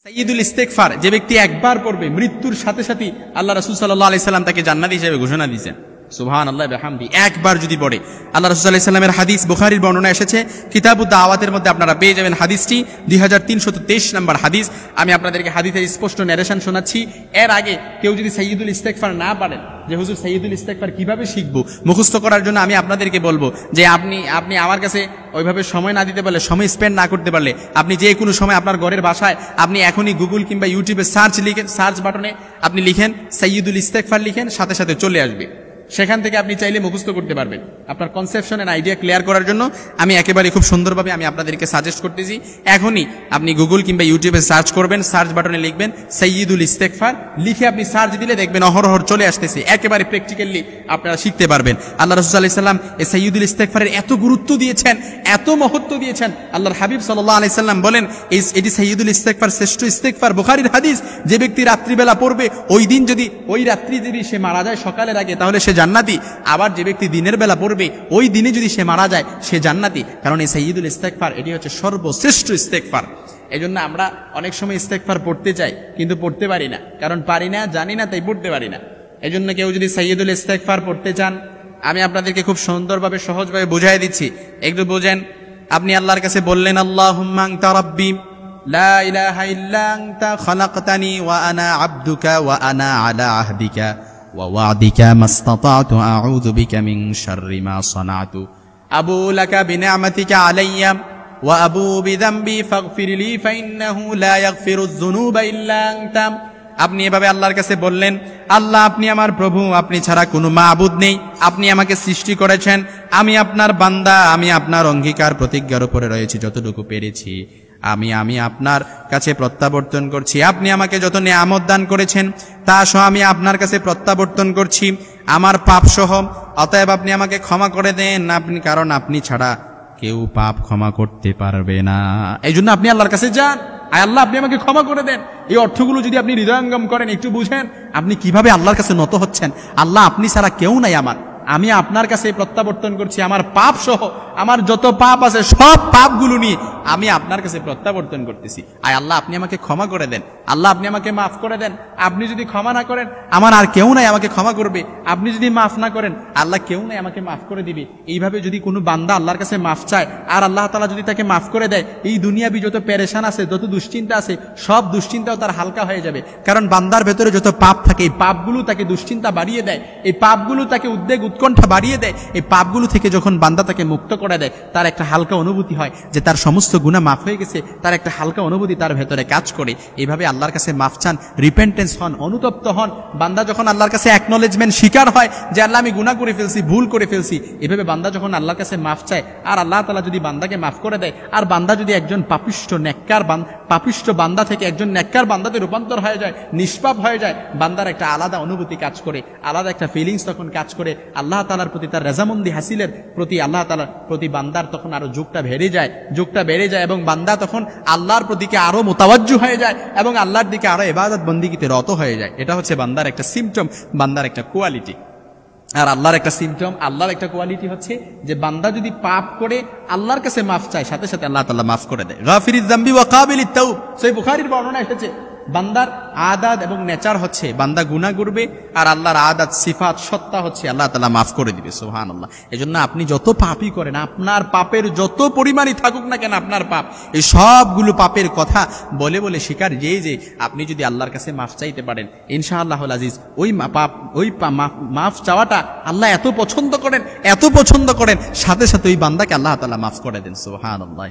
সাইয়্যিদুল ইস্তেগফার যে ব্যক্তি একবার পড়বে মৃত্যুর সাথে সাথে আল্লাহ রাসূল সাল্লাল্লাহু আলাইহি সাল্লাম তাকে জান্নাতি হিসেবে ঘোষণা দিয়েছেন। সুবহানাল্লাহ ওয়া বিহামদি। একবার যদি পড়ে, আল্লাহ রাসূল সাল্লাল্লাহু আলাইহি সাল্লামের হাদিস বুখারীর বর্ণনা এসেছে, কিতাবুদ দাওয়াতের মধ্যে আপনারা পেয়ে যাবেন হাদিসটি 2323 নম্বর হাদিস। আমি আপনাদেরকে হাদিসের স্পষ্ট ন্যারেশন শোনাচ্ছি। এর আগে কেউ যদি সাইয়্যিদুল ইস্তেগফার না পারেন, যে হুজুর সাইয়্যিদুল ইস্তেগফার কিভাবে শিখবো, মুখস্থ করার জন্য আমি আপনাদেরকে বলবো যে আপনি আমার কাছে ওইভাবে সময় না দিতে পারলে, সময় স্পেন্ড না করতে পারলে, আপনি যে কোনো সময় আপনার ঘরের বাসায় আপনি এখনই গুগল কিংবা ইউটিউবে সার্চ বাটনে আপনি লিখেন সাইয়্যিদুল ইস্তেগফার, লিখেন, সাথে সাথে চলে আসবে। সেখান থেকে আপনি চাইলে মুখস্থ করতে পারবেন। আপনার কনসেপশন এন্ড আইডিয়া ক্লিয়ার করার জন্য আমি একেবারে খুব সুন্দরভাবে আমি আপনাদেরকে সাজেস্ট করতেছি, এখনই আপনি গুগল কিংবা ইউটিউবে সার্চ করবেন, সার্চ বাটনে লিখবেন সাইয়্যিদুল ইস্তেগফার, লিখে আপনি সার্চ দিলে দেখবেন অহরহ চলে আসতেছে। একেবারে প্র্যাকটিক্যালি আপনারা শিখতে পারবেন। আল্লাহ রাসূল সাল্লাল্লাহু আলাইহি সাল্লাম এই সাইয়্যিদুল ইস্তেগফারের এত গুরুত্ব দিয়েছেন, এত মহত্ব দিয়েছেন। আল্লাহর হাবিব সাল্লাল্লাহু আলাইহি সাল্লাম বলেন এটি সাইয়্যিদুল ইস্তেগফার, শ্রেষ্ঠ ইস্তেগফার। বুখারীর হাদিস, যে ব্যক্তি রাত্রিবেলা পড়বে, ওই রাত্রি যদি সে মারা যায় সকালের আগে, তাহলে সে জান্নাতি। আবার যে ব্যক্তি দিনের বেলা পড়বে, ওই দিনে যদি সে মারা যায়, সে জান্নাতি। কারণ এই সাইয়্যিদুল ইস্তেগফার এটি হচ্ছে সর্বশ্রেষ্ঠ ইস্তেগফার। এজন্য আমরা অনেক সময় ইস্তেগফার পড়তে চাই, কিন্তু পড়তে পারি না। কারণ পারি না, জানি না, তাই পড়তে পারি না। এজন্য কেউ যদি সাইয়্যিদুল ইস্তেগফার পড়তে চান, আমি আপনাদেরকে খুব সুন্দরভাবে সহজভাবে বুঝাই দিচ্ছি, একটু বুঝেন। আপনি আল্লাহর কাছে বললেন, আল্লাহুম্মা আনতা রাব্বি লা ইলাহা ইল্লা আনতা খালাকতানি ওয়া আনা আবদুকা ওয়া আনা আলা আহদিকা ওয়া ওয়া'দিকা মাসতাতা'তু আউযু বিকা মিন শাররি মা সানা'তু আবু লাকা বিনি'মাতিকা আলাইয়া ওয়া আবু বিযামবি ফাগফিরলি ফাইন্নাহু লা ইয়াগফিরুয যুনুবা ইল্লা আনতা। আপনি এভাবে আল্লাহর কাছে বললেন, আল্লাহ আপনি আমার প্রভু, আপনি ছাড়া কোনো মাবুদ নেই, আপনি আমাকে সৃষ্টি করেছেন, আমি আপনার বান্দা, আমি আপনার অঙ্গীকার প্রতিজ্ঞার উপরে রয়েছি যতটুকু পেরেছি। আমি আপনার কাছে প্রত্যাবর্তন করছি। আপনি আমাকে যত নিয়ামত দান করেছেন তা সহ আমি আপনার কাছে প্রত্যাবর্তন করছি, আমার পাপ সহ। অতএব আপনি আমাকে ক্ষমা করে দেন, কারণ আপনি ছাড়া কেউ পাপ ক্ষমা করতে পারবে না। এই জন্য আপনি আল্লাহর কাছে যান, আল্লাহ আপনি আমাকে ক্ষমা করে দেন। এই অর্থগুলো যদি আপনি হৃদয়ঙ্গম করেন, একটু বুঝেন আপনি কিভাবে আল্লাহর কাছে নত হচ্ছেন। আল্লাহ আপনি ছাড়া কেউ নাই আমার, আমি আপনার কাছে প্রত্যাবর্তন করছি, আমার পাপ সহ, আমার যত পাপ আছে সব পাপগুলো নিয়ে আমি আপনার কাছে প্রত্যাবর্তন করতেছি। আল্লাহ আপনি আমাকে ক্ষমা করে দেন, আল্লাহ আপনি আমাকে মাফ করে দেন। আপনি যদি ক্ষমা না করেন, আমার আর কেউ নাই আমাকে ক্ষমা করবে। আপনি যদি মাফ না করেন, আল্লাহ কেউ নাই আমাকে মাফ করে দিবে। এইভাবে যদি কোনো বান্দা আল্লাহর কাছে মাফ চায়, আর আল্লাহ তাআলা যদি তাকে মাফ করে দেয়, এই দুনিয়াবি যত পেরেশান আছে, যত দুশ্চিন্তা আছে, সব দুশ্চিন্তাও তার হালকা হয়ে যাবে। কারণ বান্দার ভেতরে যত পাপ থাকে, এই পাপগুলো তাকে দুশ্চিন্তা বাড়িয়ে দেয়, এই পাপগুলো তাকে উদ্বেগ উৎকণ্ঠা বাড়িয়ে দেয়। এই পাপগুলো থেকে যখন বান্দা তাকে মুক্ত করে দেয়, তার একটা হালকা অনুভূতি হয় যে তার সমস্ত গুনাহ মাফ হয়ে গেছে, তার একটা হালকা অনুভূতি তার ভেতরে কাজ করে। এইভাবে আল্লাহর কাছে মাফ চান, রিপেন্টেন্স হন, অনুতপ্ত হন। বান্দা যখন আল্লাহর কাছে অ্যাকনলেজমেন্ট স্বীকার হয় যে আল্লাহ আমি গুনাহ করে ফেলছি, ভুল করে ফেলছি, এভাবে বান্দা যখন আল্লাহর কাছে মাফ চায়, আর আল্লাহ তাআলা যদি বান্দাকে মাফ করে দেয়, আর বান্দা যদি একজন পাপিষ্ঠ বান্দা থেকে একজন নেককার বান্দাতে রূপান্তর হয়ে যায়, নিষ্পাপ হয়ে যায়, বান্দার একটা আলাদা অনুভূতি কাজ করে, আলাদা একটা ফিলিংস তখন কাজ করে। আল্লাহ তাআলার প্রতি তার রেজামন্দি হাসিলের প্রতি, আল্লাহ তাআলার প্রতি বান্দার তখন আরো ঝোঁকটা বেড়ে যায় এবং বান্দা তখন আল্লাহর প্রতি আরো মুতাওয়াজ্জু হয়ে যায় এবং আল্লাহর দিকে আরো ইবাদত বন্দিগিতে রত হয়ে যায়। এটা হচ্ছে বান্দার একটা সিম্পটম, বান্দার একটা কোয়ালিটি। আর আল্লাহর একটা সিম্পটম, আল্লাহর একটা কোয়ালিটি হচ্ছে যে বান্দা যদি পাপ করে আল্লাহর কাছে মাফ চায়, সাথে সাথে আল্লাহ তাআলা মাফ করে দেয়। গাফিরিয যামবি ওয়া কাবিলিত তাওব, সহিহ বুখারীর বর্ণনা এসেছে। বান্দার আদাত এবং নেচার হচ্ছে বান্দা গুনাহ করবে, আর আল্লাহর আদাত, সিফাত, সত্তা হচ্ছে আল্লাহ তাআলা মাফ করে দিবে। সুবহানাল্লাহ। এজন্য আপনি যত পাপই করেন, আপনার পাপের যত পরিমাণই থাকুক না কেন, আপনার পাপ, এই সবগুলো পাপের কথা বলে বলে শিকার যে আপনি যদি আল্লাহর কাছে মাফ চাইতে পারেন, ইনশাআল্লাহুল আজিজ, ওই মাফ চাওয়াটা আল্লাহ এত পছন্দ করেন, সাথে সাথে ওই বান্দাকে আল্লাহ তাআলা মাফ করে দেন। সুবহানাল্লাহ।